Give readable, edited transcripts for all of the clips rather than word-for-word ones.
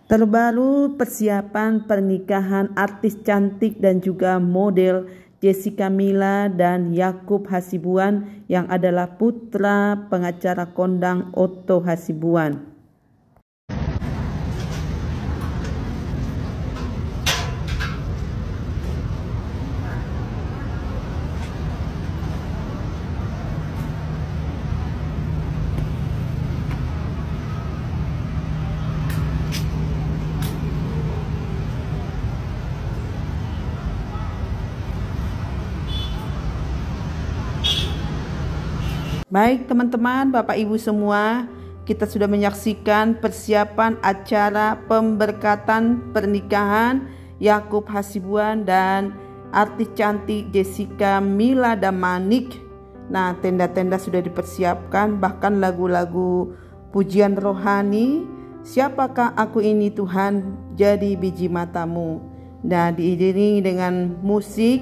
Terbaru persiapan pernikahan artis cantik dan juga model Jessica Mila dan Yakub Hasibuan yang adalah putra pengacara kondang Otto Hasibuan. Baik teman-teman, Bapak Ibu semua, kita sudah menyaksikan persiapan acara pemberkatan pernikahan Yakub Hasibuan dan artis cantik Jessica Mila Damanik. Nah, tenda-tenda sudah dipersiapkan, bahkan lagu-lagu pujian rohani, siapakah aku ini Tuhan, jadi biji matamu. Nah, diiringi dengan musik,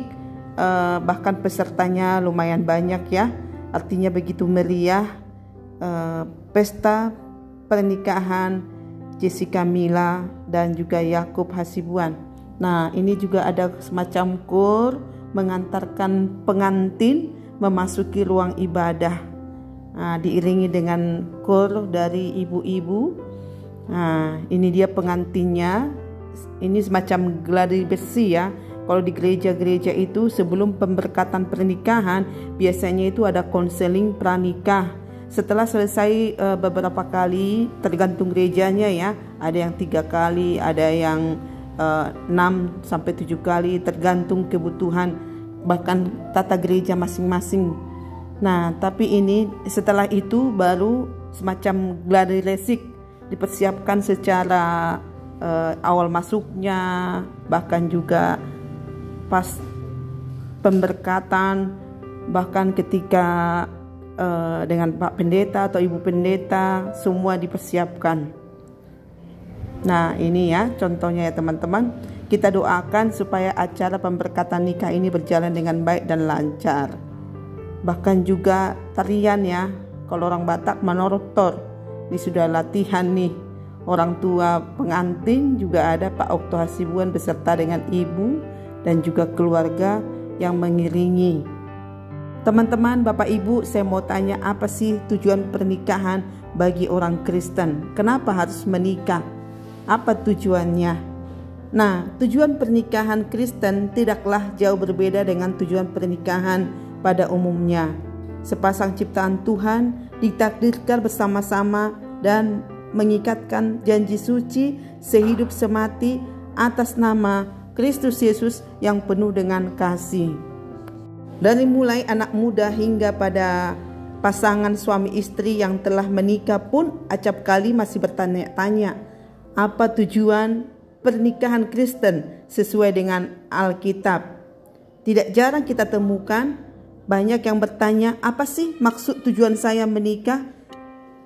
bahkan pesertanya lumayan banyak ya. Artinya begitu meriah pesta pernikahan Jessica Mila dan juga Yakub Hasibuan. Nah, ini juga ada semacam kur mengantarkan pengantin memasuki ruang ibadah. Nah, diiringi dengan kur dari ibu-ibu. Nah, ini dia pengantinnya. Ini semacam geladi besi ya. Kalau di gereja-gereja itu sebelum pemberkatan pernikahan biasanya itu ada konseling pranikah. Setelah selesai beberapa kali, tergantung gerejanya ya. Ada yang 3 kali, ada yang 6-7 kali, tergantung kebutuhan bahkan tata gereja masing-masing. Nah, tapi ini setelah itu baru semacam gladi resik dipersiapkan secara awal masuknya, bahkan juga pas pemberkatan, bahkan ketika dengan Pak Pendeta atau Ibu Pendeta, semua dipersiapkan. Nah, ini ya contohnya ya teman-teman. Kita doakan supaya acara pemberkatan nikah ini berjalan dengan baik dan lancar. Bahkan juga tarian ya, kalau orang Batak manortor, ini sudah latihan nih. Orang tua pengantin juga ada Pak Otto Hasibuan beserta dengan ibu dan juga keluarga yang mengiringi. Teman-teman, Bapak Ibu, saya mau tanya, apa sih tujuan pernikahan bagi orang Kristen? Kenapa harus menikah? Apa tujuannya? Nah, tujuan pernikahan Kristen tidaklah jauh berbeda dengan tujuan pernikahan pada umumnya. Sepasang ciptaan Tuhan ditakdirkan bersama-sama dan mengikatkan janji suci sehidup semati atas nama Kristus Yesus yang penuh dengan kasih. Dari mulai anak muda hingga pada pasangan suami istri yang telah menikah pun acap kali masih bertanya-tanya, apa tujuan pernikahan Kristen sesuai dengan Alkitab. Tidak jarang kita temukan banyak yang bertanya, apa sih maksud tujuan saya menikah?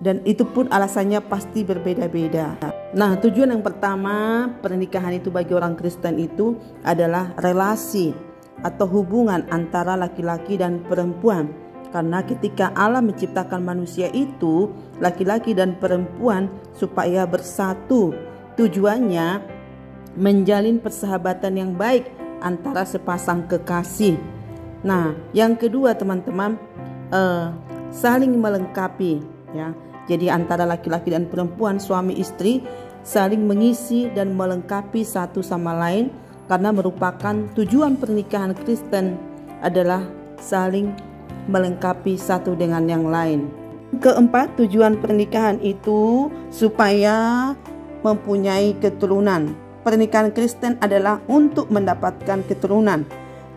Dan itu pun alasannya pasti berbeda-beda. Nah, tujuan yang pertama pernikahan itu bagi orang Kristen itu adalah relasi atau hubungan antara laki-laki dan perempuan. Karena ketika Allah menciptakan manusia itu, laki-laki dan perempuan supaya bersatu. Tujuannya menjalin persahabatan yang baik antara sepasang kekasih. Nah, yang kedua teman-teman, saling melengkapi ya. Jadi antara laki-laki dan perempuan, suami istri saling mengisi dan melengkapi satu sama lain, karena merupakan tujuan pernikahan Kristen adalah saling melengkapi satu dengan yang lain. Keempat, tujuan pernikahan itu supaya mempunyai keturunan. Pernikahan Kristen adalah untuk mendapatkan keturunan.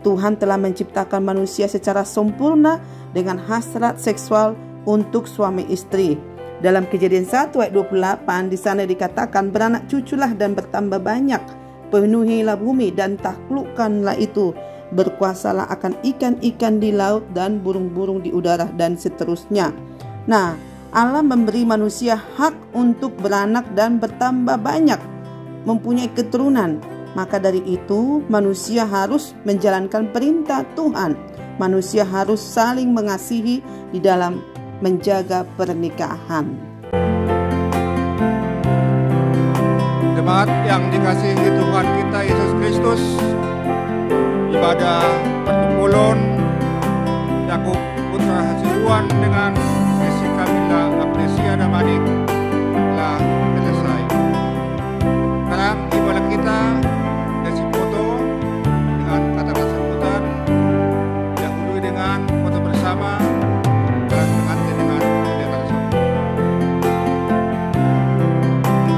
Tuhan telah menciptakan manusia secara sempurna dengan hasrat seksual untuk suami istri. Dalam Kejadian 1 ayat 28 di sana dikatakan, beranak cuculah dan bertambah banyak, penuhilah bumi dan taklukkanlah itu, berkuasalah akan ikan-ikan di laut dan burung-burung di udara dan seterusnya. Nah, Allah memberi manusia hak untuk beranak dan bertambah banyak, mempunyai keturunan. Maka dari itu manusia harus menjalankan perintah Tuhan. Manusia harus saling mengasihi di dalam menjaga pernikahan. Jemaat yang dikasihi Tuhan kita Yesus Kristus, ibadah pertumpulon Yakub Putra Hasibuan dengan Desi Kamila Agnesia Damanik telah selesai. Sekarang ibadah kita Desi foto dengan kata-kata sambutan, dahului dengan foto bersama dan pengantin dengan pendeta resmi.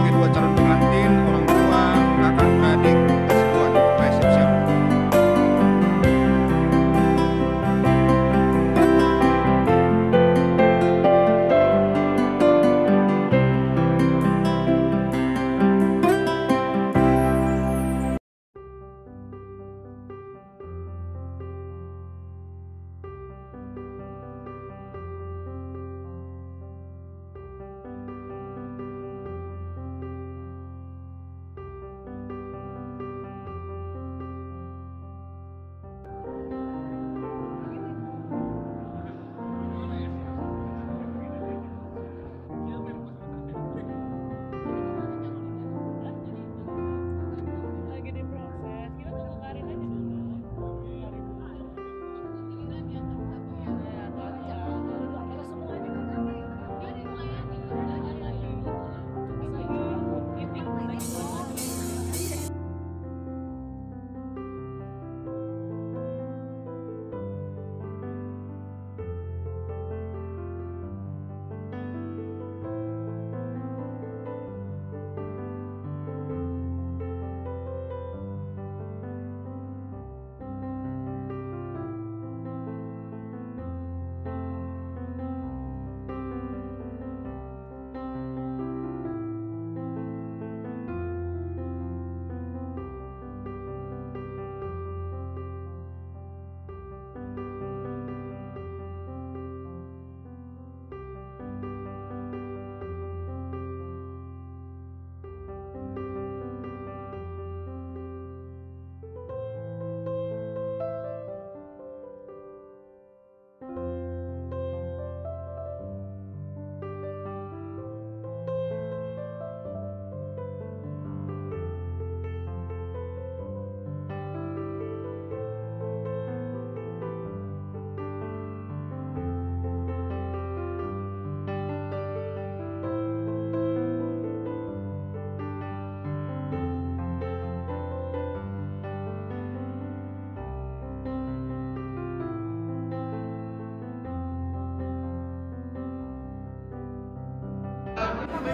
Kedua calon pengantin, orang tua, kakak, adik, Hasibuan, supaya siap-siap.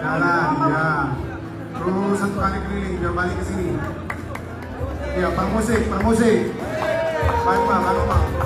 Jalan, ya. Terus satu kali keliling, biar balik ke sini. Ya, permusik. Baik, Pak,